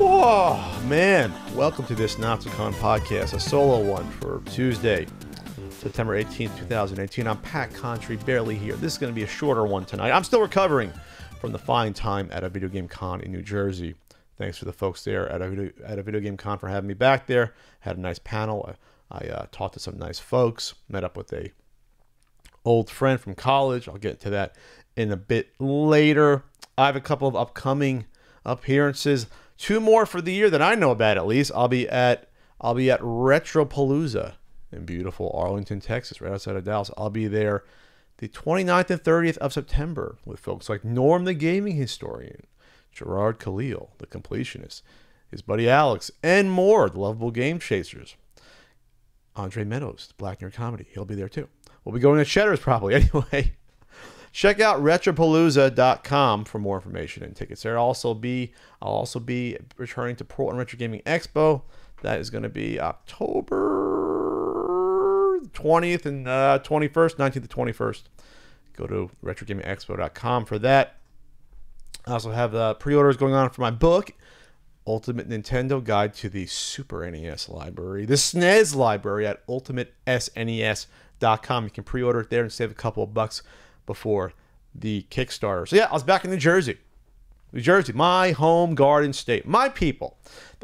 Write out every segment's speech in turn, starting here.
Oh, man. Welcome to this NotSoCon podcast, a solo one for Tuesday, September 18th, 2018. I'm Pat Contry, barely here. This is going to be a shorter one tonight. I'm still recovering from the fine time at a video game con in New Jersey. Thanks to the folks there at a video game con for having me back there. Had a nice panel. I talked to some nice folks. Met up with a old friend from college. I'll get to that in a bit later. I have a couple of upcoming appearances. 2 more for the year that I know about, at least. I'll be at Retropalooza in beautiful Arlington, Texas, right outside of Dallas. I'll be there the 29th and 30th of September with folks like Norm the Gaming Historian, Gerard Khalil, the Completionist, his buddy Alex, and more, the Lovable Game Chasers. Andre Meadows, Black Nerd Comedy, he'll be there too. We'll be going to Cheddar's probably. Anyway, check out retropalooza.com for more information and tickets there. I'll also be returning to Portland Retro Gaming Expo. That is going to be October 20th and 21st, 19th to 21st. Go to retrogamingexpo.com for that. I also have pre-orders going on for my book, Ultimate Nintendo Guide to the Super NES Library, the SNES Library at ultimatesnes.com. You can pre-order it there and save a couple of bucks before the Kickstarter. So yeah, I was back in New Jersey, my home garden state, my people.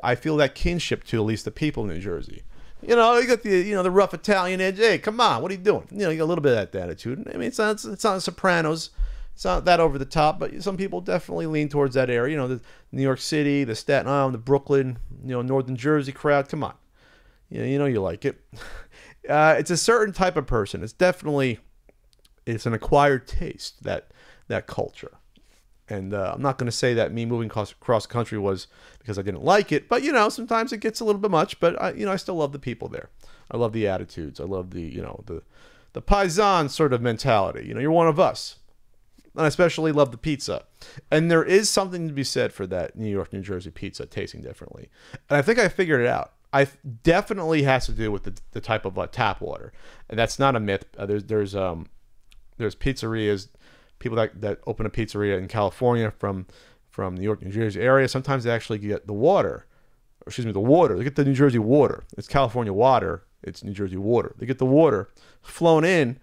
I feel that kinship to at least the people in New Jersey. You know, you got the rough Italian edge. Hey, come on, what are you doing? You know, you got a little bit of that attitude. I mean, it's not Sopranos. It's not that over the top, but some people definitely lean towards that area. You know, the New York City, the Staten Island, the Brooklyn, Northern Jersey crowd. Come on, you know you like it. It's a certain type of person. It's an acquired taste, that culture. And I'm not going to say that me moving across the country was because I didn't like it, but sometimes it gets a little bit much. But I still love the people there. I love the attitudes. I love the paisan sort of mentality. You're one of us. And I especially love the pizza. And there is something to be said for that New York, New Jersey pizza tasting differently. And I think I figured it out. I definitely has to do with the type of tap water. And that's not a myth. There's pizzerias, people that open a pizzeria in California from New York, New Jersey area. Sometimes they actually get the water. They get the New Jersey water. It's California water. It's New Jersey water. They get the water flown in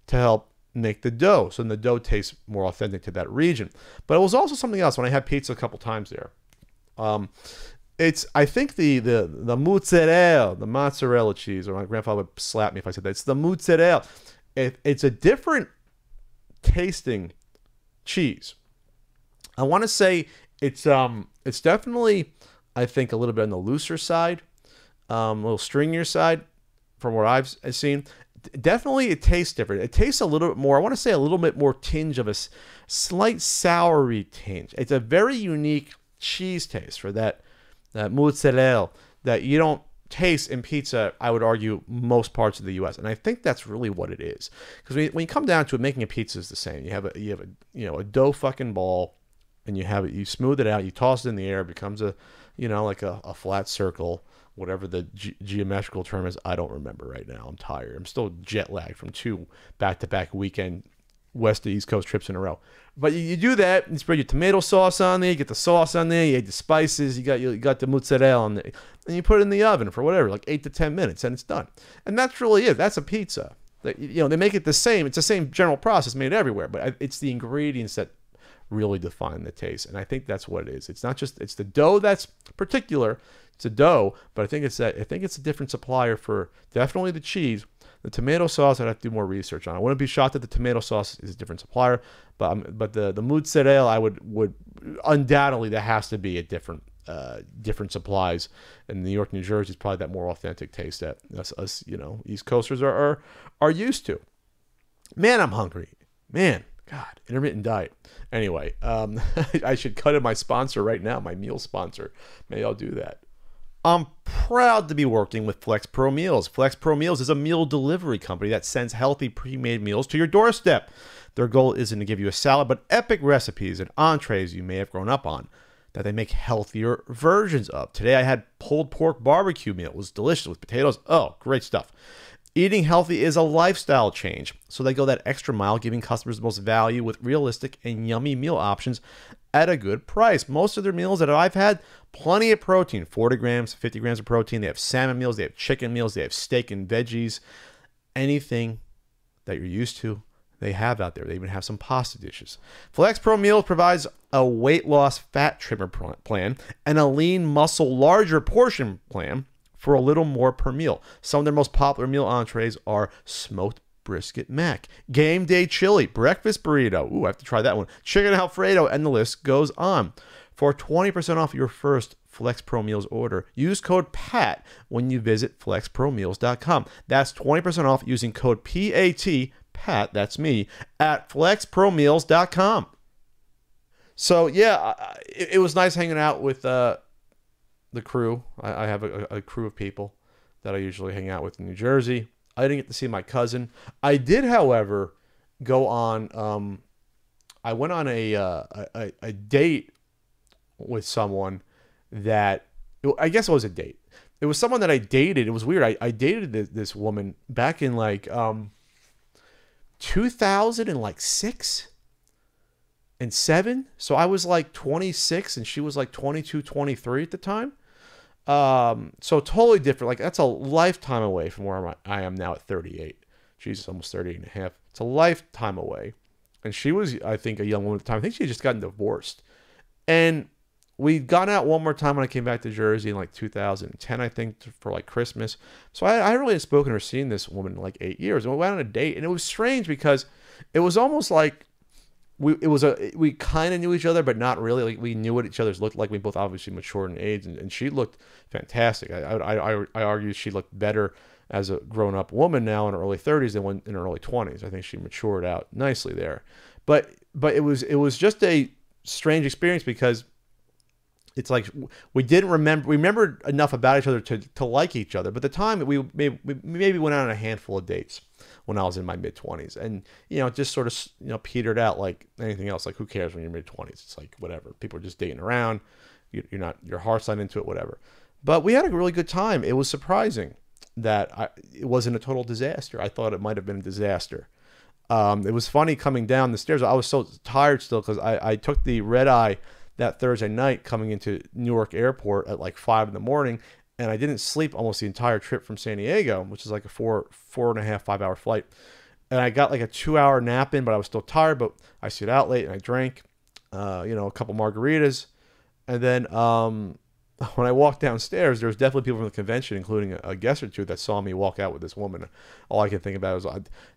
to help make the dough, so then the dough tastes more authentic to that region. But it was also something else when I had pizza a couple times there. I think the mozzarella cheese, or my grandfather would slap me if I said that. It's the mozzarella. It's a different tasting cheese. I want to say it's definitely, I think, a little bit on the looser side, a little stringier side from what I've seen. Definitely it tastes different. It tastes a little bit more, I want to say a little bit more tinge of a slight soury tinge. It's a very unique cheese taste for that mozzarella that you don't taste in pizza, I would argue, most parts of the U.S. And I think that's really what it is. Because when you come down to it, making a pizza is the same. You have a dough fucking ball, and you smooth it out, you toss it in the air, it becomes like a flat circle. Whatever the geometrical term is, I don't remember right now. I'm tired. I'm still jet lagged from 2 back-to-back weekend West to East Coast trips in a row. But you do that, and you spread your tomato sauce on there, you get the sauce on there, you add the spices, you got the mozzarella on there, and you put it in the oven for whatever, like 8 to 10 minutes, and it's done. And that's really it. That's a pizza. They make it the same. It's the same general process made everywhere, but it's the ingredients that really define the taste. And I think that's what it is. It's not just, it's the dough that's particular. It's a dough, but I think it's a different supplier for definitely the cheese. The tomato sauce, I'd have to do more research on. I wouldn't be shocked that the tomato sauce is a different supplier, but the mozzarella, I would undoubtedly, there has to be a different supplies. And New York, New Jersey is probably that more authentic taste that us East Coasters are used to. Man, I'm hungry. Man, God, intermittent diet. Anyway, I should cut in my sponsor right now, my meal sponsor. Maybe I'll do that. I'm proud to be working with Flex Pro Meals. Flex Pro Meals is a meal delivery company that sends healthy pre-made meals to your doorstep. Their goal isn't to give you a salad, but epic recipes and entrees you may have grown up on that they make healthier versions of. Today I had pulled pork barbecue meal. It was delicious with potatoes. Oh, great stuff. Eating healthy is a lifestyle change, so they go that extra mile, giving customers the most value with realistic and yummy meal options at a good price. Most of their meals that I've had, plenty of protein, 40 grams, 50 grams of protein. They have salmon meals, they have chicken meals, they have steak and veggies, anything that you're used to, they have out there. They even have some pasta dishes. Flex Pro Meals provides a weight loss fat trimmer plan and a lean muscle larger portion plan for a little more per meal. Some of their most popular meal entrees are smoked brisket mac, game day chili, breakfast burrito. Ooh, I have to try that one. Chicken Alfredo, and the list goes on. For 20% off your first Flex Pro Meals order, use code PAT when you visit flexpromeals.com. That's 20% off using code PAT, Pat, that's me, at flexpromeals.com. So, yeah, it was nice hanging out with the crew. I have a crew of people that I usually hang out with in New Jersey. I didn't get to see my cousin. I did, however, go on. I went on a date with someone that, I guess it was a date. It was someone that I dated. It was weird. I dated this woman back in like 2006 and 7. So I was like 26 and she was like 22, 23 at the time. So totally different. Like that's a lifetime away from where I am now at 38. She's almost 38 and a half. It's a lifetime away. And she was, I think, a young woman at the time. I think she had just gotten divorced. And we'd gone out one more time when I came back to Jersey in like 2010, I think, for like Christmas. So I really had spoken or seen this woman in like 8 years. And we went on a date. And it was strange because it was almost like we kind of knew each other, but not really. Like we knew what each other's looked like. We both obviously matured in age, and she looked fantastic. I argue she looked better as a grown-up woman now in her early 30s than when in her early 20s. I think she matured out nicely there. But it was just a strange experience because it's like we remembered enough about each other to like each other. But at the time we maybe went out on a handful of dates when I was in my mid-20s, and it just sort of petered out like anything else. Like who cares when you're mid-20s? It's like whatever. People are just dating around. Your heart's not into it, whatever. But we had a really good time. It was surprising that it wasn't a total disaster. I thought it might have been a disaster. It was funny coming down the stairs. I was so tired still because I took the red eye that Thursday night coming into Newark Airport at like 5 in the morning, and I didn't sleep almost the entire trip from San Diego, which is like a 4.5, 5 hour flight. And I got like a 2-hour nap in, but I was still tired. But I stayed out late and I drank, a couple margaritas, and then when I walked downstairs, there was definitely people from the convention, including a guest or two, that saw me walk out with this woman. All I can think about was,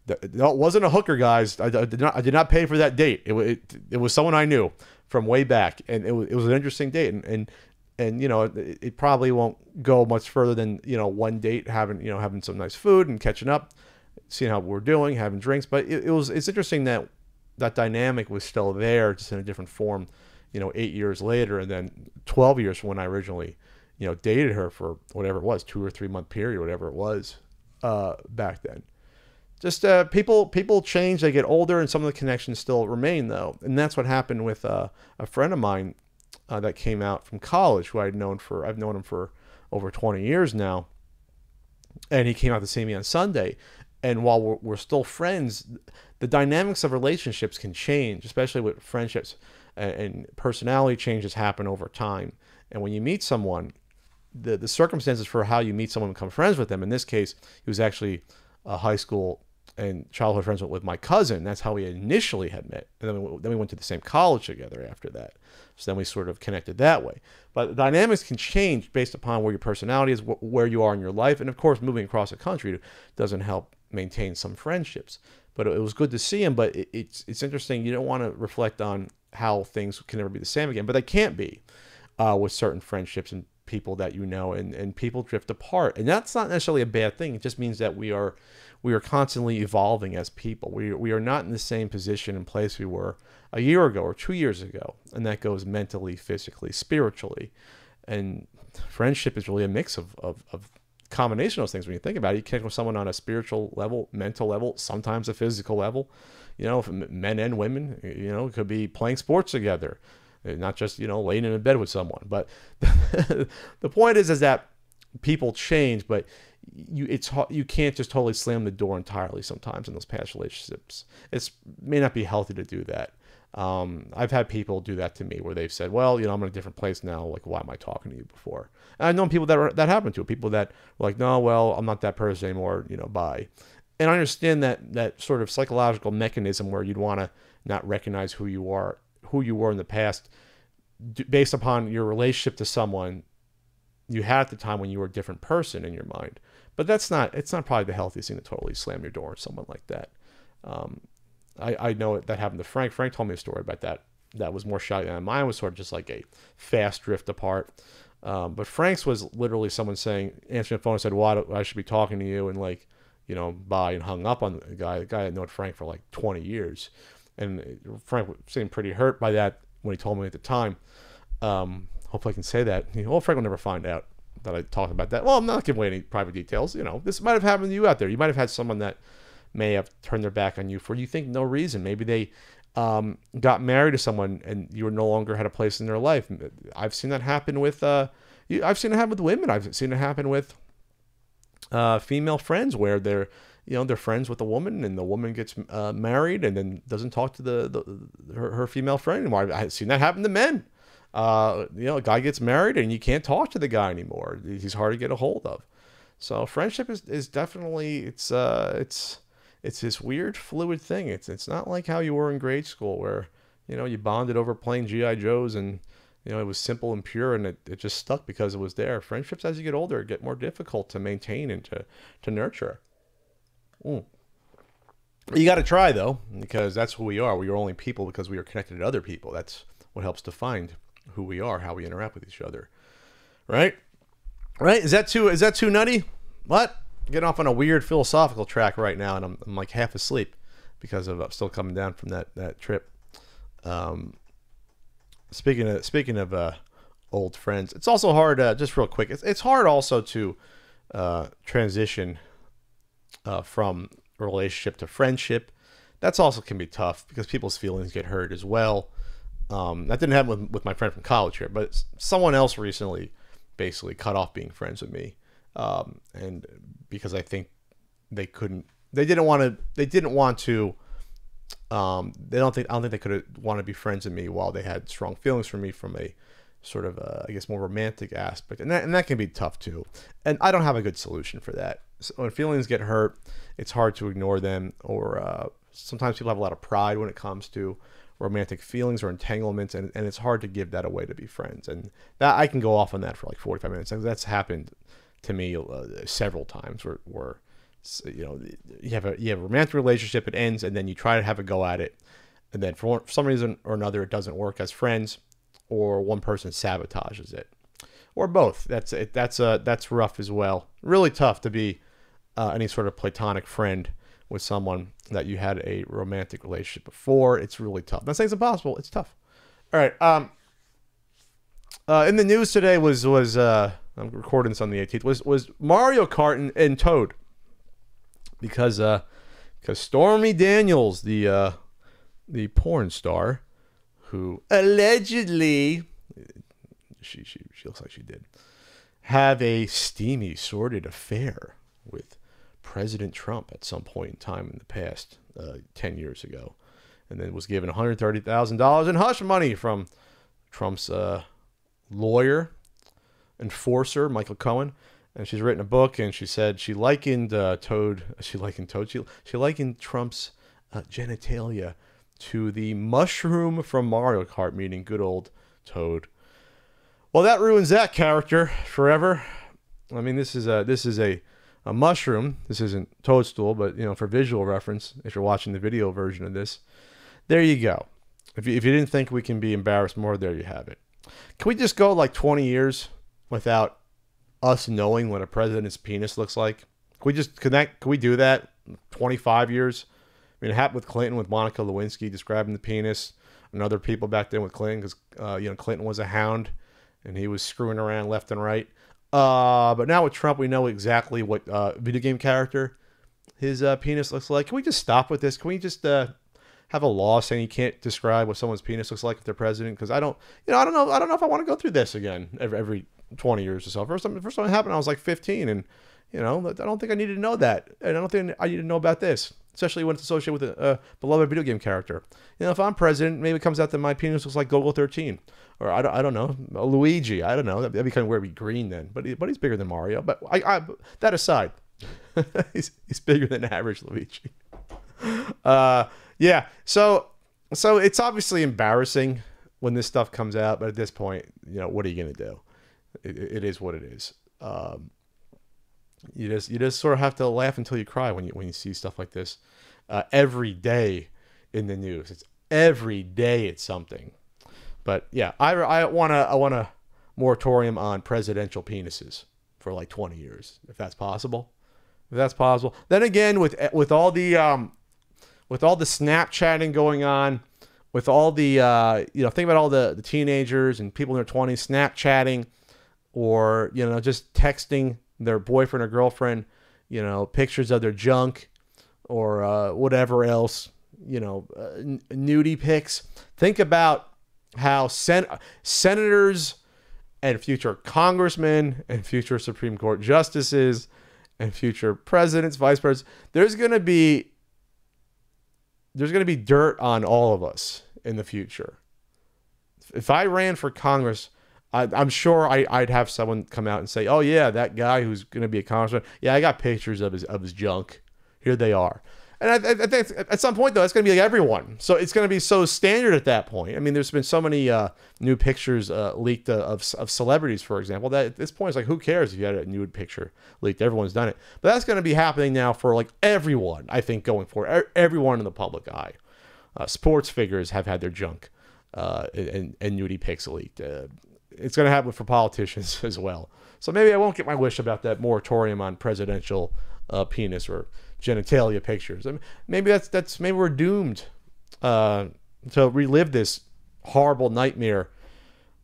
it wasn't a hooker, guys. I did not pay for that date. It was someone I knew from way back, and it was an interesting date, and it probably won't go much further than one date, having some nice food and catching up, seeing how we're doing, having drinks. But it's interesting that dynamic was still there, just in a different form. 8 years later, and then 12 years from when I originally, dated her for whatever it was, 2 or 3 month period, whatever it was, back then. Just people change, they get older, and some of the connections still remain though, and that's what happened with a friend of mine that came out from college, who I've known him for over 20 years now, and he came out to see me on Sunday. And while we're still friends, the dynamics of relationships can change, especially with friendships. And personality changes happen over time. And when you meet someone, the circumstances for how you meet someone and become friends with them, in this case, he was actually a high school and childhood friends with my cousin. That's how we initially had met. And then we went to the same college together after that. So then we sort of connected that way. But the dynamics can change based upon where your personality is, where you are in your life. And of course, moving across the country doesn't help maintain some friendships. But it was good to see him. But it's interesting. You don't want to reflect on how things can never be the same again, but they can't be with certain friendships and people that and people drift apart, and that's not necessarily a bad thing. It just means that we are constantly evolving as people. We are not in the same position and place we were a year ago or 2 years ago, and that goes mentally, physically, spiritually. And friendship is really a mix of combination of those things. When you think about it, you connect with someone on a spiritual level, mental level, sometimes a physical level. Men and women, it could be playing sports together, not just, laying in a bed with someone. But the point is that people change, but you can't just totally slam the door entirely sometimes in those past relationships. It may not be healthy to do that. I've had people do that to me where they've said, well, I'm in a different place now. Like, why am I talking to you before? And I've known people that happened to, people that were like, no, well, I'm not that person anymore, bye. And I understand that sort of psychological mechanism where you'd want to not recognize who you were in the past based upon your relationship to someone you had at the time when you were a different person in your mind. But it's not probably the healthiest thing to totally slam your door on someone like that. I know that happened to Frank. Frank told me a story about that. That was more shotgun. Mine was sort of just like a fast drift apart. But Frank's was literally someone answering the phone and said, well, I should be talking to you, and like, bye, and hung up on the guy. The guy had known Frank for like 20 years. And Frank seemed pretty hurt by that when he told me at the time. Hopefully I can say that. Well, Frank will never find out that I talked about that. Well, I'm not giving away any private details. This might have happened to you out there. You might have had someone that may have turned their back on you for you think no reason. Maybe they got married to someone and you no longer had a place in their life. I've seen that happen with I've seen it happen with women. I've seen it happen with female friends where they're friends with a woman and the woman gets married and then doesn't talk to her female friend anymore. I've seen that happen to men. A guy gets married and you can't talk to the guy anymore. He's hard to get a hold of. So friendship is definitely it's this weird fluid thing. It's not like how you were in grade school where, you bonded over playing G.I. Joes and, it was simple and pure and it just stuck because it was there. Friendships as you get older get more difficult to maintain and to nurture. You got to try though, because that's who we are. We are only people because we are connected to other people. That's what helps define who we are, how we interact with each other. Right? Is that too nutty? What? Getting off on a weird philosophical track right now, and I'm like half asleep because I'm still coming down from that trip. Speaking of old friends, it's also hard. Just real quick, it's hard also to transition from a relationship to friendship. That's also can be tough because people's feelings get hurt as well. That didn't happen with my friend from college here, but someone else recently basically cut off being friends with me. And because I think I don't think they could want to be friends with me while they had strong feelings for me from a sort of, I guess, more romantic aspect. And that can be tough too. And I don't have a good solution for that. So when feelings get hurt, it's hard to ignore them, or sometimes people have a lot of pride when it comes to romantic feelings or entanglements, and it's hard to give that away to be friends. And that I can go off on that for like 45 minutes. That's happened to me several times where you have a romantic relationship, it ends, and then you try to have a go at it, and then for some reason or another it doesn't work as friends, or one person sabotages it, or both. That's rough as well. Really tough to be any sort of platonic friend with someone that you had a romantic relationship before. It's really tough. I'm not saying it's impossible. It's tough. All right. In the news today was I'm recording this on the 18th, was Mario Kart and Toad, because Stormy Daniels, the porn star, who allegedly she looks like she did have a steamy, sordid affair with President Trump at some point in time in the past, 10 years ago, and then was given $130,000 in hush money from Trump's lawyer, enforcer, Michael Cohen. And she's written a book, and she said she likened Trump's genitalia to the mushroom from Mario Kart, meaning good old Toad. Well, that ruins that character forever. I mean, this is a mushroom. This isn't Toadstool, but for visual reference, if you're watching the video version of this, there you go. If you didn't think we can be embarrassed more, there you have it. Can we just go like 20 years without us knowing what a president's penis looks like? Can we just connect? Can we do that? 25 years? I mean, it happened with Clinton, with Monica Lewinsky describing the penis, and other people back then with Clinton, because Clinton was a hound and he was screwing around left and right. But now with Trump, we know exactly what video game character his penis looks like. Can we just stop with this? Can we just have a law saying you can't describe what someone's penis looks like if they're president? Because I don't know if I want to go through this again every 20 years or so. First time it happened, I was like 15, and I don't think I needed to know that, and I don't think I need to know about this. especially when it's associated with a beloved video game character. You know, if I'm president, maybe it comes out that my penis looks like Golgo 13. Or I don't know, Luigi. I don't know. That'd be kind of weird to be green then. But he's bigger than Mario. But that aside, he's bigger than average Luigi. Yeah. So it's obviously embarrassing when this stuff comes out. But at this point, you know, what are you gonna do? It is what it is. You just sort of have to laugh until you cry when you see stuff like this every day in the news. It's every day it's something. But yeah, I want a moratorium on presidential penises for like 20 years, if that's possible. If that's possible. Then again, with all the Snapchatting going on, with all the think about all the teenagers and people in their 20s Snapchatting, or just texting their boyfriend or girlfriend, pictures of their junk or whatever else, nudie pics. Think about how senators and future congressmen and future Supreme Court justices and future presidents, vice presidents, there's going to be dirt on all of us in the future. If I ran for Congress, I'm sure I'd have someone come out and say, "Oh yeah, that guy who's going to be a congressman. Yeah, I got pictures of his junk. Here they are." And I think at some point though, it's going to be like everyone. So it's going to be so standard at that point. I mean, there's been so many new pictures leaked of celebrities, for example, that at this point it's like, who cares if you had a nude picture leaked? Everyone's done it. But that's going to be happening now for like everyone. I think going forward, everyone in the public eye. Sports figures have had their junk and nudie pics leaked. It's going to happen for politicians as well. So maybe I won't get my wish about that moratorium on presidential penis or genitalia pictures. I mean, maybe maybe we're doomed to relive this horrible nightmare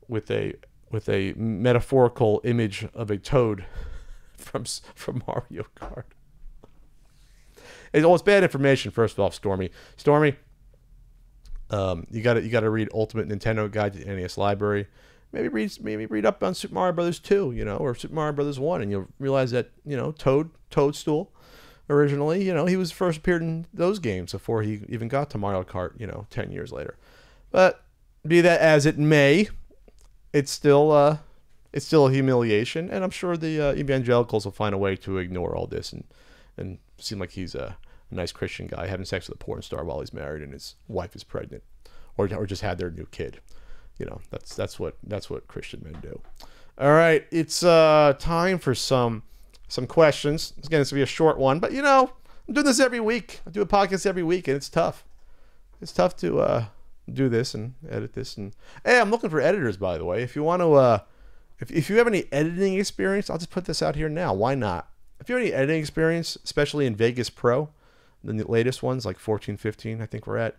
with a metaphorical image of a toad from Mario Kart. It's bad information. First off, Stormy, you got to read Ultimate Nintendo Guide to the NES Library. Maybe read up on Super Mario Brothers 2, or Super Mario Brothers 1, and you'll realize that Toadstool. Originally, he was first appeared in those games before he even got to Mario Kart, 10 years later. But be that as it may, it's still a humiliation, and I'm sure the evangelicals will find a way to ignore all this and seem like he's a nice Christian guy having sex with a porn star while he's married and his wife is pregnant, or just had their new kid. That's what Christian men do. All right, it's time for some questions. Again, this will be a short one, but I'm doing this every week. I do a podcast every week, and it's tough. It's tough to do this and edit this. And hey, I'm looking for editors, by the way. If you want to, if you have any editing experience, I'll just put this out here now. Why not? If you have any editing experience, especially in Vegas Pro, the latest ones like 14, 15, I think we're at,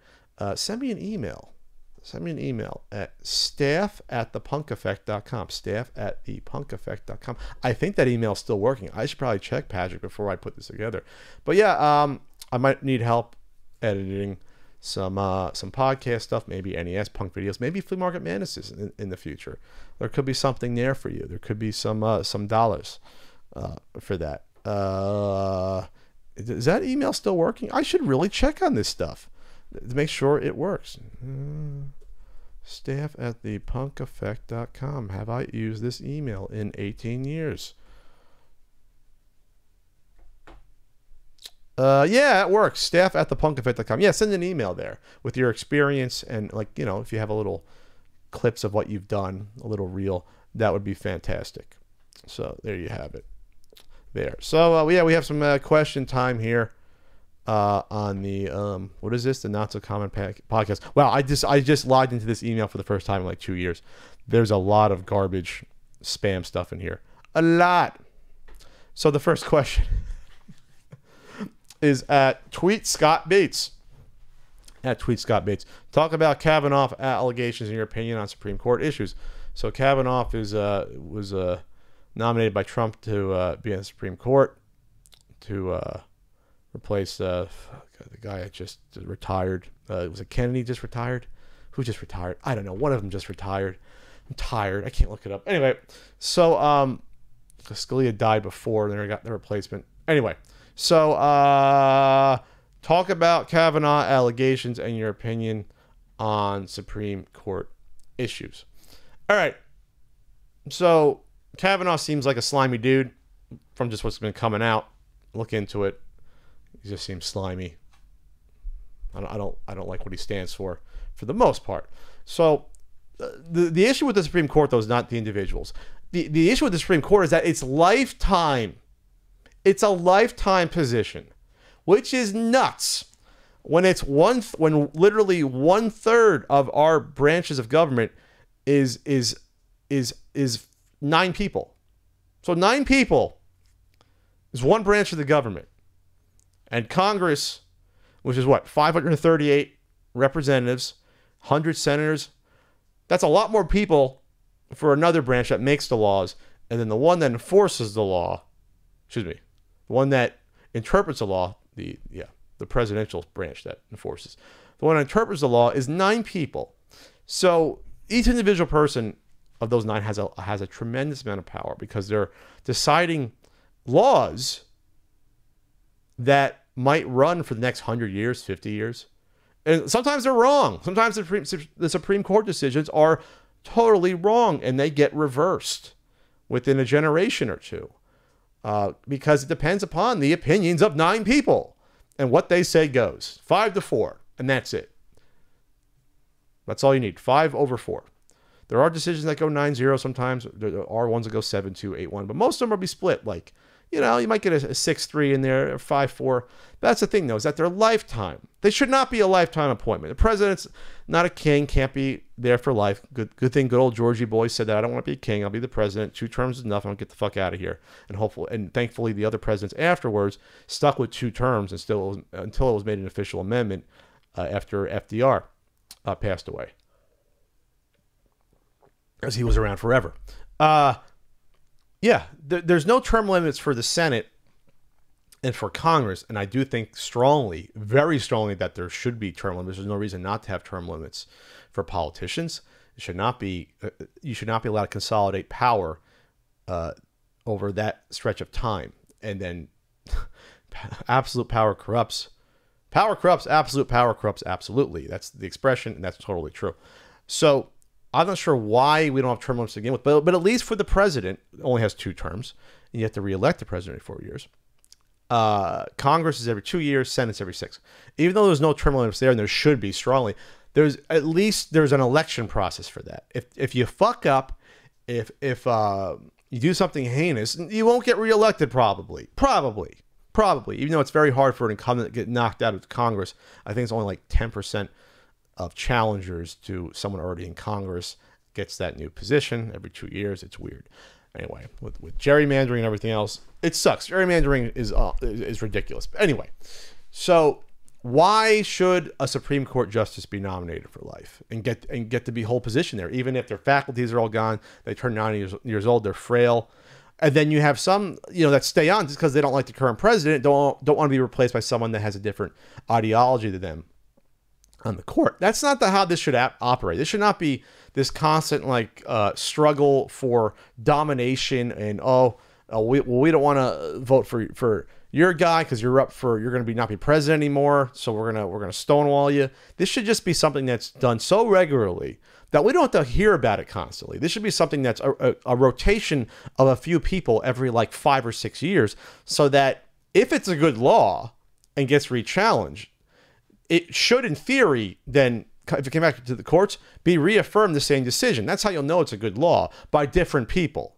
send me an email. Send me an email at staff@thepunkeffect.com. Staff@thepunkeffect.com. I think that email is still working. I should probably check, Patrick, before I put this together. But yeah, I might need help editing some podcast stuff, maybe NES punk videos, maybe Flea Market Madnesses in the future. There could be something there for you. There could be some dollars for that. Is that email still working? I should really check on this stuff to make sure it works. Staff@thepunkeffect.com. Have I used this email in 18 years? Yeah, it works. Staff@thepunkeffect.com. Yeah, send an email there with your experience and if you have a little clips of what you've done, a little reel, that would be fantastic. So there you have it. There. So we have some question time here. On the what is this? The Not So Common podcast. Wow, I just logged into this email for the first time in like 2 years. There's a lot of garbage spam stuff in here. A lot. So the first question is at Tweet Scott Bates. At Tweet Scott Bates. Talk about Kavanaugh allegations in your opinion on Supreme Court issues. So Kavanaugh was nominated by Trump to be in the Supreme Court to replace the guy that just retired. Was it Kennedy just retired? Who just retired? I don't know. One of them just retired. I'm tired. I can't look it up. Anyway, so Scalia died before, and then I got the replacement. Anyway, so talk about Kavanaugh allegations and your opinion on Supreme Court issues. All right. So Kavanaugh seems like a slimy dude from just what's been coming out. Look into it. He just seems slimy. I don't like what he stands for the most part. So the issue with the Supreme Court, though, is not the individuals. The issue with the Supreme Court is that it's lifetime. It's a lifetime position, which is nuts. When when literally 1/3 of our branches of government is 9 people. So 9 people is one branch of the government. And Congress, which is what, 538 representatives, 100 senators, that's a lot more people for another branch that makes the laws. And then the one that enforces the law, the one that interprets the law, the presidential branch that enforces. The one that interprets the law is 9 people. So each individual person of those 9 has a tremendous amount of power because they're deciding laws that might run for the next 100 years, 50 years. And sometimes they're wrong. Sometimes the Supreme Court decisions are totally wrong and they get reversed within a generation or two because it depends upon the opinions of 9 people. And what they say goes 5-4, and that's it. That's all you need. 5/4. There are decisions that go 9-0 sometimes. There are ones that go 7-2, 8-1, but most of them will be split. Like, you might get a 6-3 in there, or 5-4. That's the thing, though, is that they're lifetime. They should not be a lifetime appointment. The president's not a king, can't be there for life. Good thing good old Georgie boy said that. I don't want to be a king. I'll be the president. 2 terms is enough. I'll get the fuck out of here. And thankfully, the other presidents afterwards stuck with 2 terms until it was made an official amendment after FDR passed away, as he was around forever. There's no term limits for the Senate and for Congress, and I do think strongly, very strongly, that there should be term limits. There's no reason not to have term limits for politicians. It should not be. You should not be allowed to consolidate power over that stretch of time, and then absolute power corrupts. Power corrupts. Absolute power corrupts. Absolutely. That's the expression, and that's totally true. So I'm not sure why we don't have term limits to begin with, but at least for the president, it only has 2 terms, and you have to reelect the president every 4 years. Congress is every 2 years, Senate's every 6. Even though there's no term limits there, and there should be strongly, there's an election process for that. If you fuck up, if you do something heinous, you won't get reelected probably. Even though it's very hard for an incumbent to get knocked out of Congress. I think it's only like 10% of challengers to someone already in Congress gets that new position every 2 years. It's weird. Anyway, with gerrymandering and everything else, it sucks. Gerrymandering is ridiculous. But anyway, so why should a Supreme Court justice be nominated for life and get to be whole position there, even if their faculties are all gone, they turn 90 years old, they're frail, and then you have some that stay on just because they don't like the current president, don't want to be replaced by someone that has a different ideology than them on the court. That's not how this should operate. This should not be this constant struggle for domination and we don't want to vote for your guy because you're going to not be president anymore, so we're gonna stonewall you. This should just be something that's done so regularly that we don't have to hear about it constantly. This should be something that's a rotation of a few people every 5 or 6 years, so that if it's a good law and gets re-challenged, it should, in theory, then, if it came back to the courts, be reaffirmed the same decision. That's how you'll know it's a good law, by different people.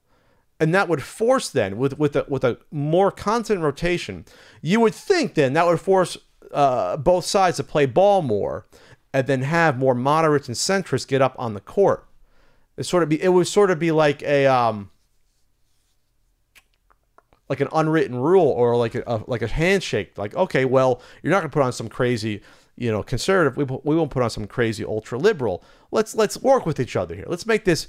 And that would force then, with a more constant rotation, you would think then that would force both sides to play ball more, and then have more moderates and centrists get up on the court. It would sort of be like an unwritten rule, or like a handshake. Like, okay, well, you're not going to put on some crazy, conservative. We won't put on some crazy ultra liberal. Let's work with each other here. Let's make this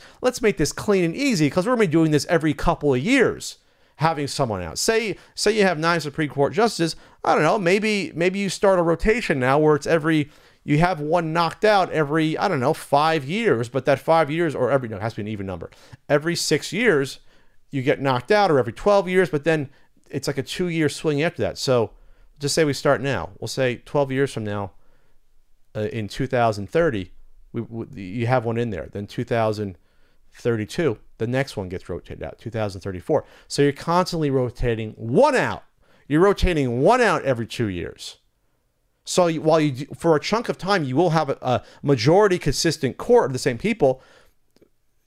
clean and easy, because we're going to be doing this every couple of years, having someone out. Say you have 9 Supreme Court justices. I don't know. Maybe you start a rotation now where it's you have one knocked out every, 5 years, but that 5 years, or it has to be an even number. Every 6 years, you get knocked out, or every 12 years, but then it's like a 2-year swing after that. So just say we start now. We'll say 12 years from now, in 2030, you have one in there. Then 2032, the next one gets rotated out. 2034. So you're constantly rotating one out. You're rotating one out every 2 years. So while you, for a chunk of time, you will have a majority consistent court of the same people,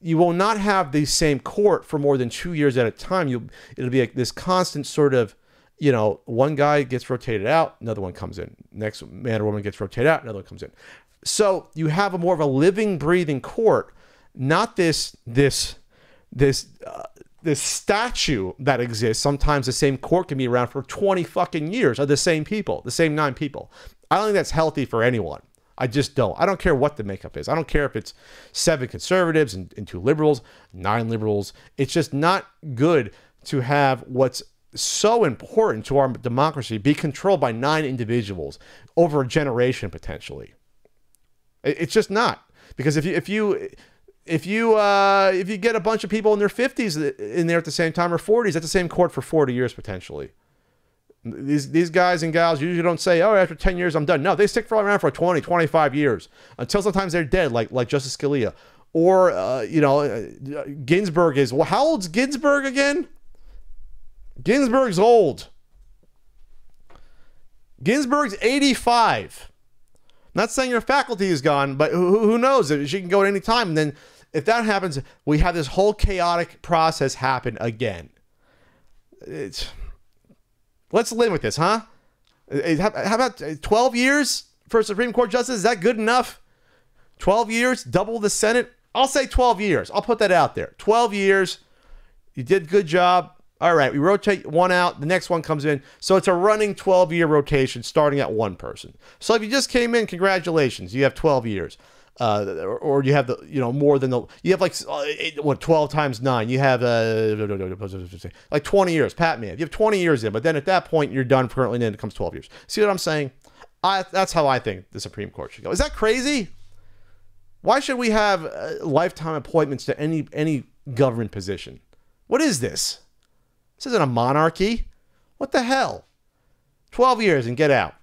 you will not have the same court for more than 2 years at a time. It'll be like this constant sort of, one guy gets rotated out, another one comes in. Next man or woman gets rotated out, another one comes in. So you have a more of a living, breathing court, not this statue that exists. Sometimes the same court can be around for 20 fucking years of the same people, the same 9 people. I don't think that's healthy for anyone. I just don't. I don't care what the makeup is. I don't care if it's 7 conservatives and 2 liberals, 9 liberals. It's just not good to have what's so important to our democracy be controlled by 9 individuals over a generation potentially. It's just not, because if you get a bunch of people in their 50s in there at the same time, or 40s at the same court for 40 years potentially. These guys and gals usually don't say, oh, after 10 years I'm done. No, they stick around for 20, 25 years until sometimes they're dead, like Justice Scalia. Or Ginsburg is, well, how old's Ginsburg again? Ginsburg's old. Ginsburg's 85. Not saying your faculty is gone, but who knows? She can go at any time. And then if that happens, we have this whole chaotic process happen again. Let's live with this, huh? How about 12 years for a Supreme Court justice? Is that good enough? 12 years, double the Senate? I'll say 12 years. I'll put that out there. 12 years. You did a good job. All right, we rotate one out. The next one comes in. So it's a running 12-year rotation starting at one person. So if you just came in, congratulations. You have 12 years. Or you have more than you have 12 times 9. You have like 20 years. Pat me. You have 20 years in, but then at that point you're done currently, and then it comes 12 years. See what I'm saying? That's how I think the Supreme Court should go. Is that crazy? Why should we have lifetime appointments to any government position? What is this? This isn't a monarchy. What the hell? 12 years and get out.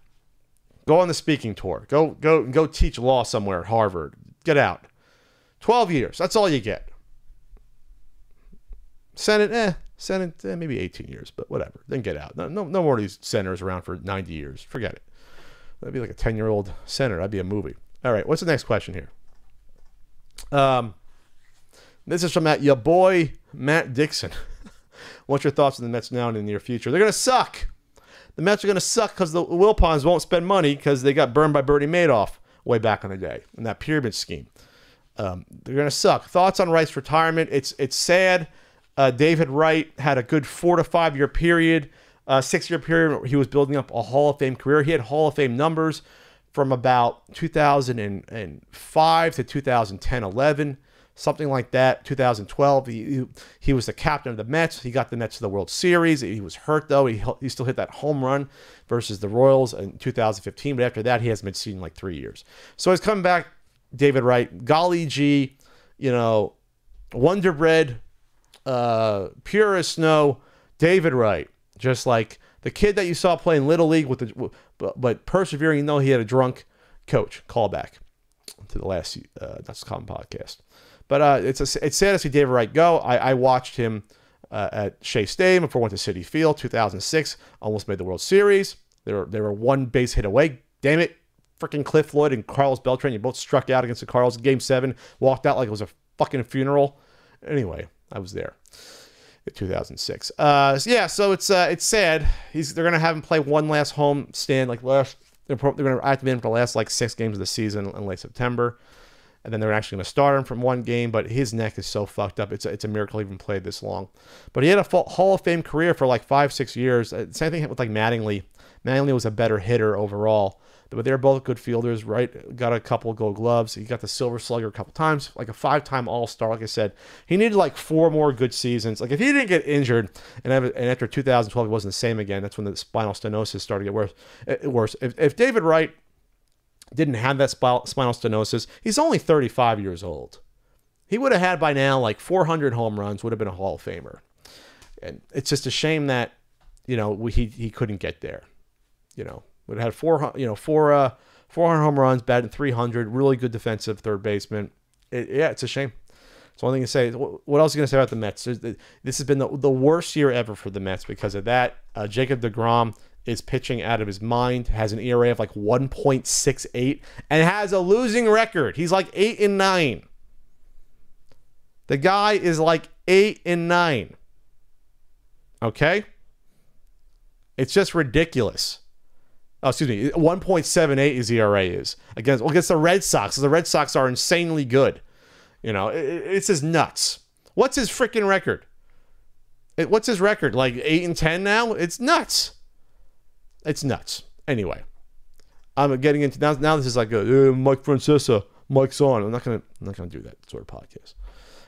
Go on the speaking tour. Go teach law somewhere at Harvard. Get out. 12 years. That's all you get. Senate, maybe 18 years, but whatever. Then get out. No more of these senators around for 90 years. Forget it. That'd be like a 10-year-old senator. That'd be a movie. All right. What's the next question here? This is from your boy, Matt Dixon. What's your thoughts on the Mets now and in the near future? They're going to suck. The Mets are going to suck because the Wilpons won't spend money because they got burned by Bernie Madoff way back in the day in that pyramid scheme. They're going to suck. Thoughts on Wright's retirement? It's sad. David Wright had a good 4 to 5 year period, 6-year period where he was building up a Hall of Fame career. He had Hall of Fame numbers from about 2005 to 2010-11. Something like that. 2012, he was the captain of the Mets. He got the Mets to the World Series. He was hurt, though. He still hit that home run versus the Royals in 2015. But after that, he hasn't been seen in like 3 years. So he's coming back, David Wright. Golly gee, Wonder Bread, pure as snow, David Wright. Just like the kid that you saw playing Little League but persevering, even though he had a drunk coach. Callback to the last That's Common podcast. But it's sad to see David Wright go. I watched him at Shea Stadium before I went to Citi Field, 2006. Almost made the World Series. They were one base hit away. Damn it. Freaking Cliff Lloyd and Carlos Beltran, you both struck out against the Cardinals in Game 7. Walked out like it was a fucking funeral. Anyway, I was there in 2006. So it's sad. They're going to have him play one last home stand. They're going to activate him for the last 6 games of the season in late September. And then they're actually going to start him from one game, but his neck is so fucked up. It's a miracle he even played this long. But he had a Hall of Fame career for 5-6 years. Same thing with Mattingly. Mattingly was a better hitter overall, but they're both good fielders, right? Got a couple of Gold Gloves. He got the Silver Slugger a couple times, like a 5-time All-Star. Like I said, he needed 4 more good seasons. If he didn't get injured, and after 2012 he wasn't the same again, that's when the spinal stenosis started to get worse. If David Wright didn't have that spinal stenosis, he's only 35 years old. He would have had by now 400 home runs, would have been a Hall of Famer. And it's just a shame that, he couldn't get there. You know, would have had 400 home runs, batting 300, really good defensive third baseman. Yeah, it's a shame. So one thing to say. What else are you going to say about the Mets? This has been the worst year ever for the Mets because of that. Jacob deGrom is pitching out of his mind, has an ERA of like 1.68, and has a losing record. He's like 8-9. The guy is like 8-9. Okay? It's just ridiculous. Oh, excuse me. 1.78 his ERA is against the Red Sox. The Red Sox are insanely good. You know, it's just nuts. What's his freaking record? What's his record? Like 8-10 now? It's nuts. It's nuts. Anyway, I'm getting into now. This is like Mike Francesa. Mike's on. I'm not gonna do that sort of podcast.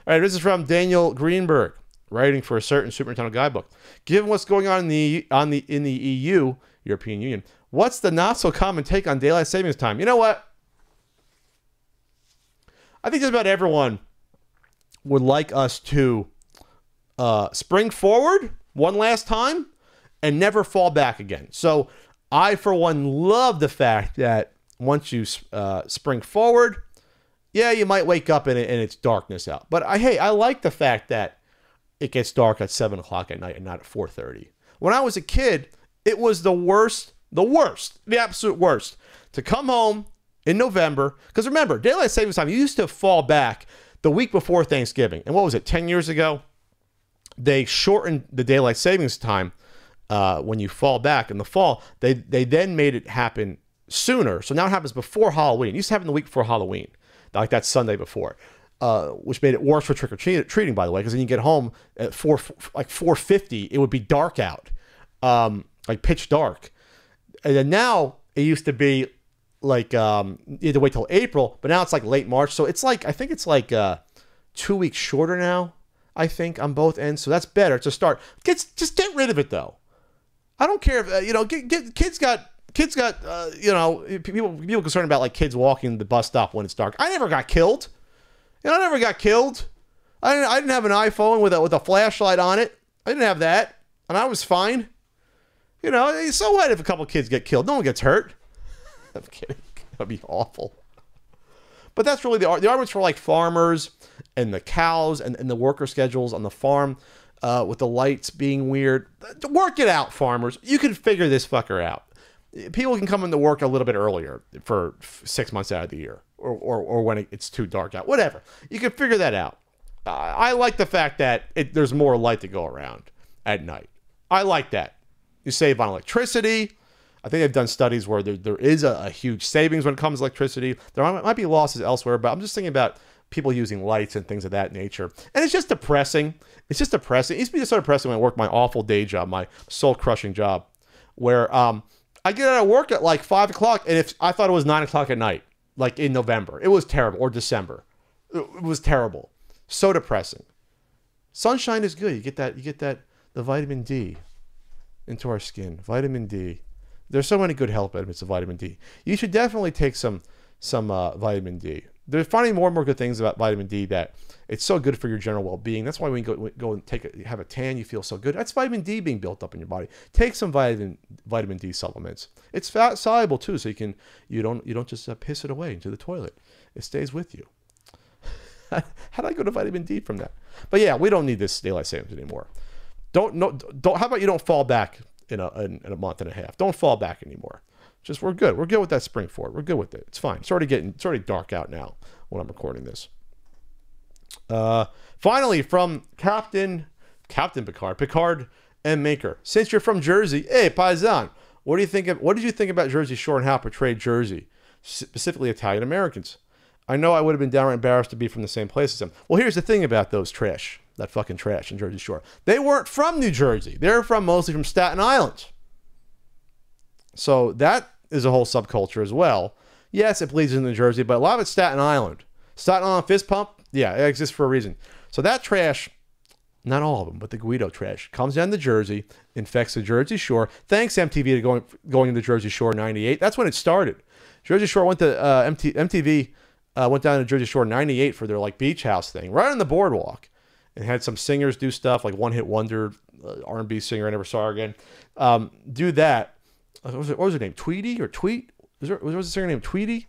All right, this is from Daniel Greenberg, writing for a certain Super Nintendo guidebook. Given what's going on in the EU, European Union, what's the not so common take on daylight savings time? You know what? I think just about everyone would like us to spring forward one last time and never fall back again. So I, for one, love the fact that once you spring forward, yeah, you might wake up and it's darkness out. But I like the fact that it gets dark at 7 o'clock at night and not at 4:30. When I was a kid, it was the absolute worst, to come home in November. Because remember, daylight savings time, you used to fall back the week before Thanksgiving. And what was it, 10 years ago? They shortened the daylight savings time when you fall back in the fall. They then made it happen sooner. So now it happens before Halloween. It used to happen the week before Halloween, like that Sunday before, which made it worse for trick-or-treating, by the way, because then you get home at 4:50, it would be dark out, like pitch dark. And then now it used to be like you had to wait till April, but now it's like late March. So it's like, I think it's like 2 weeks shorter now, I think, on both ends. So that's better to start. Just get rid of it, though. I don't care if, kids got people concerned about like kids walking the bus stop when it's dark. I never got killed. I never got killed. I didn't have an iPhone with a flashlight on it. I didn't have that, and I was fine. So what if a couple kids get killed? No one gets hurt. I'm kidding. That'd be awful. But that's really the arguments for like farmers and the cows and the worker schedules on the farm with the lights being weird. Work it out, farmers. You can figure this fucker out. People can come into work a little bit earlier for 6 months out of the year or when it's too dark out. Whatever. You can figure that out. I like the fact that there's more light to go around at night. I like that. You save on electricity. I think they've done studies where there is a huge savings when it comes to electricity. There might be losses elsewhere, but I'm just thinking about people using lights and things of that nature. And it's just depressing. It used to be so depressing when I worked my awful day job, my soul-crushing job, where I get out of work at like 5 o'clock, and if I thought it was 9 o'clock at night, like in November. It was terrible, or December. It was terrible. So depressing. Sunshine is good. You get the vitamin D into our skin. Vitamin D. There's so many good health benefits of vitamin D. You should definitely take some vitamin D. They're finding more and more good things about vitamin D, that it's so good for your general well-being. That's why when you go and have a tan, you feel so good. That's vitamin D being built up in your body. Take some vitamin D supplements. It's fat soluble too, so you don't just piss it away into the toilet. It stays with you. How did I go to vitamin D from that? But yeah, we don't need this daylight savings anymore. How about you don't fall back in a month and a half? Don't fall back anymore. Just we're good. We're good with that spring forward. We're good with it. It's fine. It's already dark out now when I'm recording this. Finally, from Captain Picard and Maker. Since you're from Jersey, hey Paisan, what did you think about Jersey Shore and how it portrayed Jersey, specifically Italian Americans? I know I would have been downright embarrassed to be from the same place as them. Well, here's the thing about that fucking trash in Jersey Shore. They weren't from New Jersey. They're mostly from Staten Island. So that is a whole subculture as well. Yes, it bleeds into New Jersey, but a lot of it's Staten Island. Staten Island fist pump, yeah, it exists for a reason. So that trash, not all of them, but the Guido trash, comes down to Jersey, infects the Jersey Shore. Thanks, MTV, to going into Jersey Shore in 98. That's when it started. Jersey Shore went to MTV, went down to Jersey Shore in 98 for their like beach house thing, right on the boardwalk. And had some singers do stuff like One Hit Wonder, R&B singer I never saw her again, do that. What was her name? Tweety or Tweet? Was the singer named Tweety?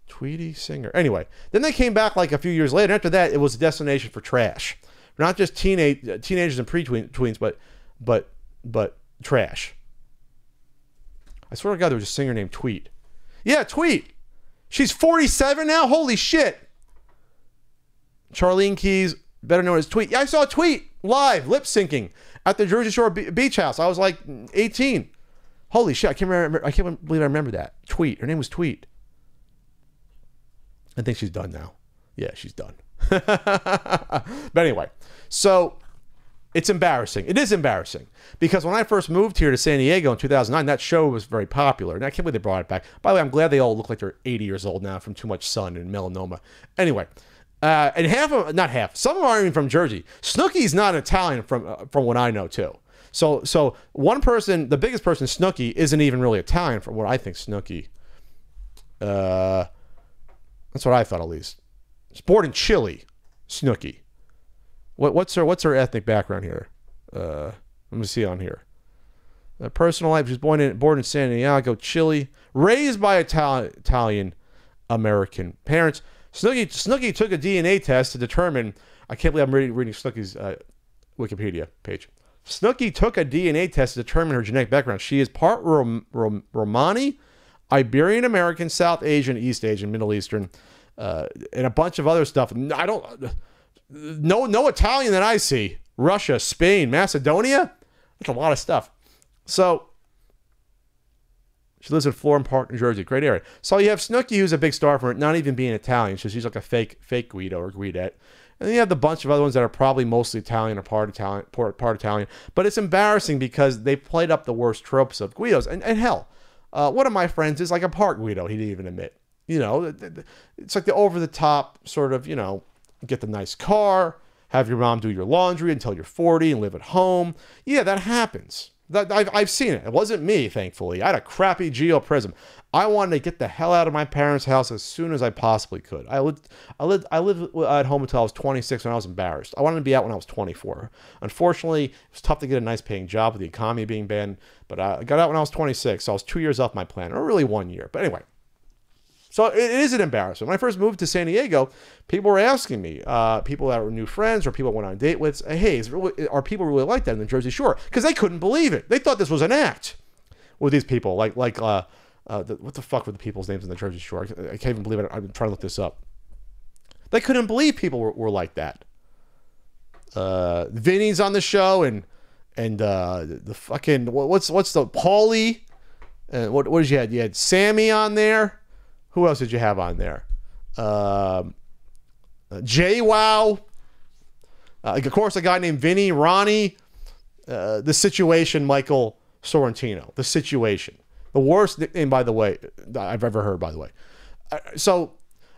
Tweety singer. Anyway, then they came back like a few years later. After that, it was a destination for trash. Not just teenagers and pre-tweens, but trash. I swear to God, there was a singer named Tweet. Yeah, Tweet. She's 47 now. Holy shit. Charlene Keys, better known as Tweet. Yeah, I saw Tweet live, lip syncing at the Jersey Shore Beach House. I was like 18. Holy shit! I can't believe I remember that. Tweet. Her name was Tweet. I think she's done now. Yeah, she's done. But anyway, so it's embarrassing. It is embarrassing because when I first moved here to San Diego in 2009, that show was very popular, and I can't believe they brought it back. By the way, I'm glad they all look like they're 80 years old now from too much sun and melanoma. Anyway, and not half, some of them aren't even from Jersey. Snooki's not Italian from what I know too. So one person, the biggest person, Snooki, isn't even really Italian from what I think. Snooki. That's what I thought at least. She's born in Chile. Snooki. What's her ethnic background here? Let me see on here. Personal life. She's born in San Diego, Chile. Raised by Italian American parents. Snooki took a DNA test to determine. I can't believe I'm reading Snooki's Wikipedia page. Snooki took a DNA test to determine her genetic background. She is part Romani, Iberian American, South Asian, East Asian, Middle Eastern, and a bunch of other stuff. No Italian that I see. Russia, Spain, Macedonia. That's a lot of stuff. So she lives in Florham Park, New Jersey. Great area. So you have Snooki, who's a big star for it, not even being Italian. So she's like a fake Guido or Guidette. And then you have the bunch of other ones that are probably mostly Italian or part Italian. But it's embarrassing because they played up the worst tropes of Guidos. And hell, one of my friends is like a part Guido. He didn't even admit. You know, it's like the over-the-top sort of, you know, get the nice car, have your mom do your laundry until you're 40 and live at home. Yeah, that happens. I've seen it. It wasn't me, thankfully. I had a crappy Geo Prism. I wanted to get the hell out of my parents' house as soon as I possibly could. I lived at home until I was 26 when I was embarrassed. I wanted to be out when I was 24. Unfortunately, it was tough to get a nice paying job with the economy being bad, but I got out when I was 26, so I was 2 years off my plan, or really 1 year. But anyway, so it is an embarrassment. When I first moved to San Diego, people were asking me, people that were new friends or people I went on a date with, hey, are people really like that in the Jersey Shore? Because they couldn't believe it. They thought this was an act with these people. What the fuck were the people's names in the Jersey Shore? I can't even believe it. I'm trying to look this up. They couldn't believe people were like that. Vinny's on the show and the fucking what's the Paulie? What did you have? You had Sammy on there. Who else did you have on there? JWoww. Of course, a guy named Vinny, Ronnie. The Situation, Michael Sorrentino. The Situation. The worst nickname, by the way, I've ever heard, by the way. So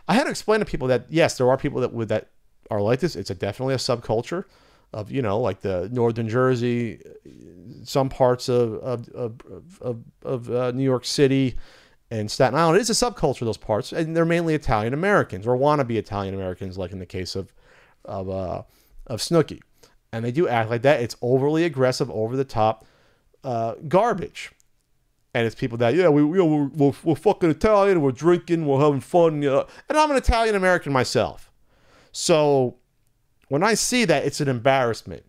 I had to explain to people that, yes, there are people that are like this. It's definitely a subculture of, you know, like the Northern Jersey, some parts of New York City, and Staten Island. It is a subculture of those parts, and they're mainly Italian Americans or wannabe Italian Americans, like in the case of Snooki. And they do act like that. It's overly aggressive, over the top garbage. And it's people that, yeah, we're fucking Italian, we're drinking, we're having fun, you know. And I'm an Italian American myself. So when I see that, it's an embarrassment.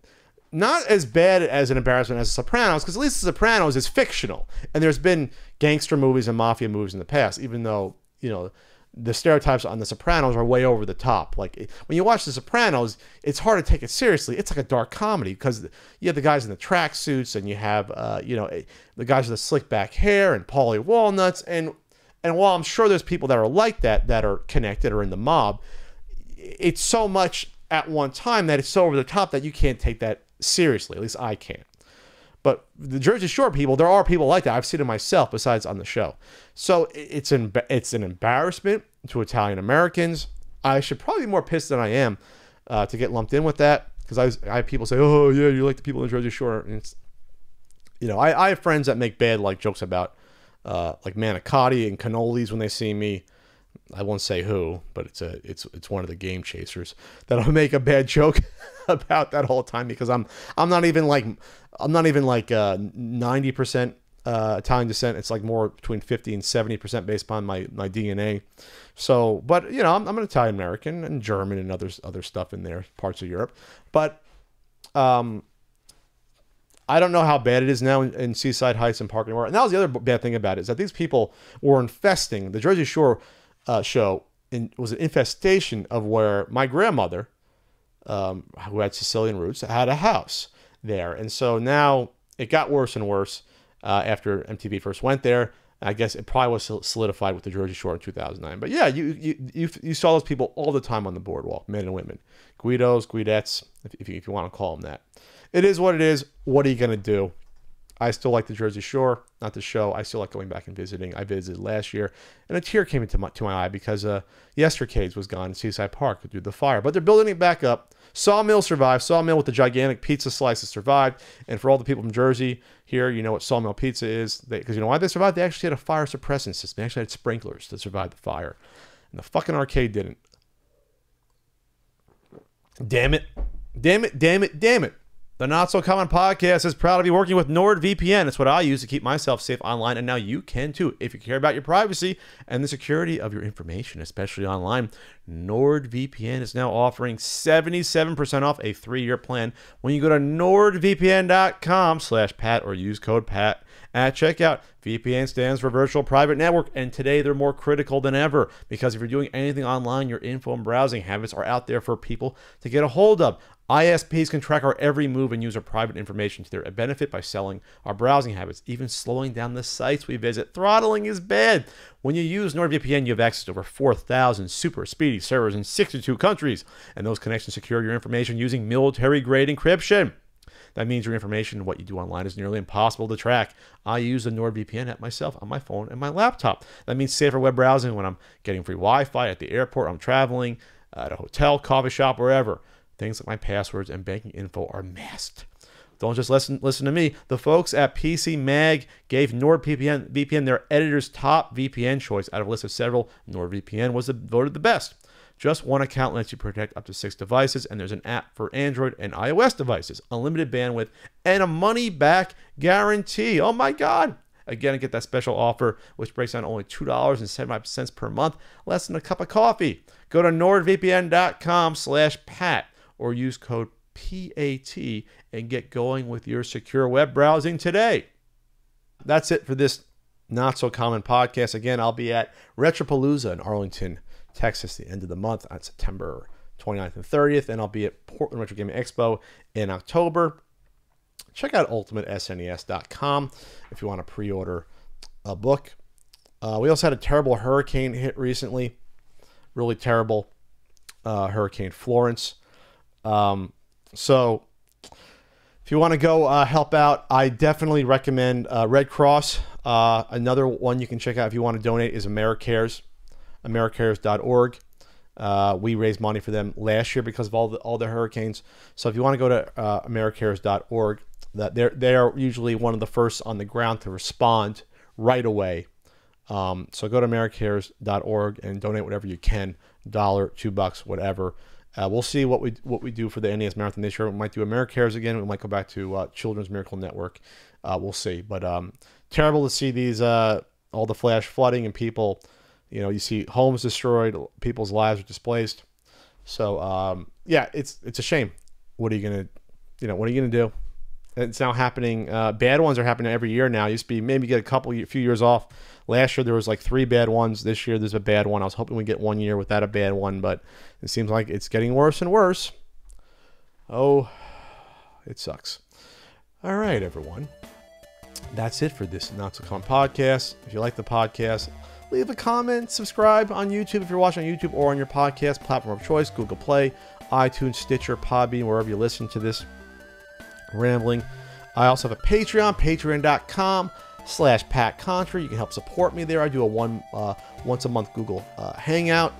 Not as bad as an embarrassment as The Sopranos, because at least The Sopranos is fictional. And there's been gangster movies and mafia movies in the past, even though, you know, the stereotypes on The Sopranos are way over the top. Like, when you watch The Sopranos, it's hard to take it seriously. It's like a dark comedy because you have the guys in the tracksuits and you have, you know, the guys with the slick back hair and Paulie Walnuts. And while I'm sure there's people that are like that are connected or in the mob, it's so much at one time that it's so over the top that you can't take that seriously. At least I can't. But the Jersey Shore people, there are people like that. I've seen it myself, besides on the show. So it's an embarrassment to Italian Americans. I should probably be more pissed than I am to get lumped in with that, because I have people say, "Oh yeah, you like the people in the Jersey Shore." And it's, you know, I have friends that make bad like jokes about like manicotti and cannolis when they see me. I won't say who, but it's one of the Game Chasers that'll make a bad joke about that whole time, because I'm not even like 90% Italian descent. It's like more between 50 and 70% based upon my DNA. So, but you know, I'm an Italian American and German and other stuff in there, parts of Europe. But I don't know how bad it is now in Seaside Heights and Park and More. And that was the other bad thing about it, is that these people were infesting the Jersey Shore show. Was an infestation of where my grandmother, who had Sicilian roots, had a house there. And so now it got worse and worse after MTV first went there. I guess it probably was solidified with the Jersey Shore in 2009. But yeah, you saw those people all the time on the boardwalk, men and women. Guidos, Guidettes, if you want to call them that. It is what it is. What are you going to do? I still like the Jersey Shore, not the show. I still like going back and visiting. I visited last year, and a tear came into my eye because Yestercades was gone in Seaside Park due to the fire. But they're building it back up. Sawmill survived. Sawmill with the gigantic pizza slices survived. And for all the people from Jersey here, you know what Sawmill pizza is. Because you know why they survived? They actually had a fire suppressant system. They actually had sprinklers to survive the fire. And the fucking arcade didn't. Damn it. Damn it, damn it, damn it. The Not So Common Podcast is proud to be working with NordVPN. It's what I use to keep myself safe online, and now you can too. If you care about your privacy and the security of your information, especially online, NordVPN is now offering 77% off a 3-year plan when you go to nordvpn.com/Pat or use code PAT at checkout. VPN stands for Virtual Private Network, and today they're more critical than ever because if you're doing anything online, your info and browsing habits are out there for people to get a hold of. ISPs can track our every move and use our private information to their benefit by selling our browsing habits, even slowing down the sites we visit. Throttling is bad. When you use NordVPN, you have access to over 4,000 super speedy servers in 62 countries, and those connections secure your information using military-grade encryption. That means your information and what you do online is nearly impossible to track. I use the NordVPN app myself on my phone and my laptop. That means safer web browsing when I'm getting free Wi-Fi at the airport, I'm traveling, at a hotel, coffee shop, wherever. Things like my passwords and banking info are masked. Don't just listen to me. The folks at PC Mag gave NordVPN their editor's top VPN choice out of a list of several. NordVPN was voted the best. Just one account lets you protect up to 6 devices, and there's an app for Android and iOS devices, unlimited bandwidth, and a money-back guarantee. Oh my God! Again, get that special offer, which breaks down only $2.75 per month, less than a cup of coffee. Go to nordvpn.com/Pat or use code PAT and get going with your secure web browsing today. That's it for this Not So Common podcast. Again, I'll be at Retropalooza in Arlington, Texas, the end of the month on September 29th and 30th, and I'll be at Portland Retro Gaming Expo in October. Check out ultimatesnes.com if you want to pre-order a book. We also had a terrible hurricane hit recently. Really terrible. Hurricane Florence. So if you want to go help out, I definitely recommend Red Cross. Another one you can check out if you want to donate is AmeriCares, americares.org. We raised money for them last year because of all the hurricanes. So if you want to go to americares.org, that they are usually one of the first on the ground to respond right away. So go to americares.org and donate whatever you can, $1, $2, whatever. We'll see what we do for the NES Marathon this year. We might do AmeriCares again. We might go back to Children's Miracle Network. We'll see. But terrible to see these all the flash flooding and people. You know, you see homes destroyed, people's lives are displaced. So yeah, it's a shame. What are you gonna do? It's now happening. Bad ones are happening every year now. It used to be maybe get a few years off. Last year there was like 3 bad ones. This year there's a bad one. I was hoping we get 1 year without a bad one, but it seems like it's getting worse and worse. Oh, it sucks. All right, everyone. That's it for this Not So Common podcast. If you like the podcast, leave a comment, subscribe on YouTube if you're watching on YouTube or on your podcast platform of choice, Google Play, iTunes, Stitcher, Podbean, wherever you listen to this rambling. I also have a Patreon, patreon.com/PatContra. You can help support me there. I do a once a month Google Hangout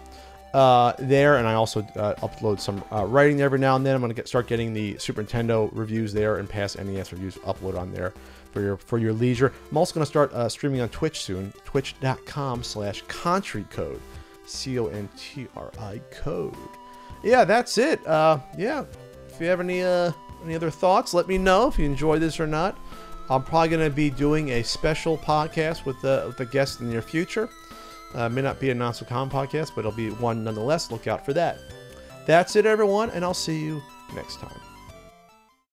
there, and I also upload some writing there every now and then. I'm going to start getting the Super Nintendo reviews there and past NES reviews upload on there for your leisure. I'm also going to start streaming on Twitch soon, twitch.com/ContriCode, CONTRI code. Yeah, that's it. Yeah, if you have any other thoughts, let me know if you enjoy this or not. I'm probably going to be doing a special podcast with the guest in the near future. May not be a Not So Common podcast, but it'll be one nonetheless. Look out for that. That's it, everyone, and I'll see you next time.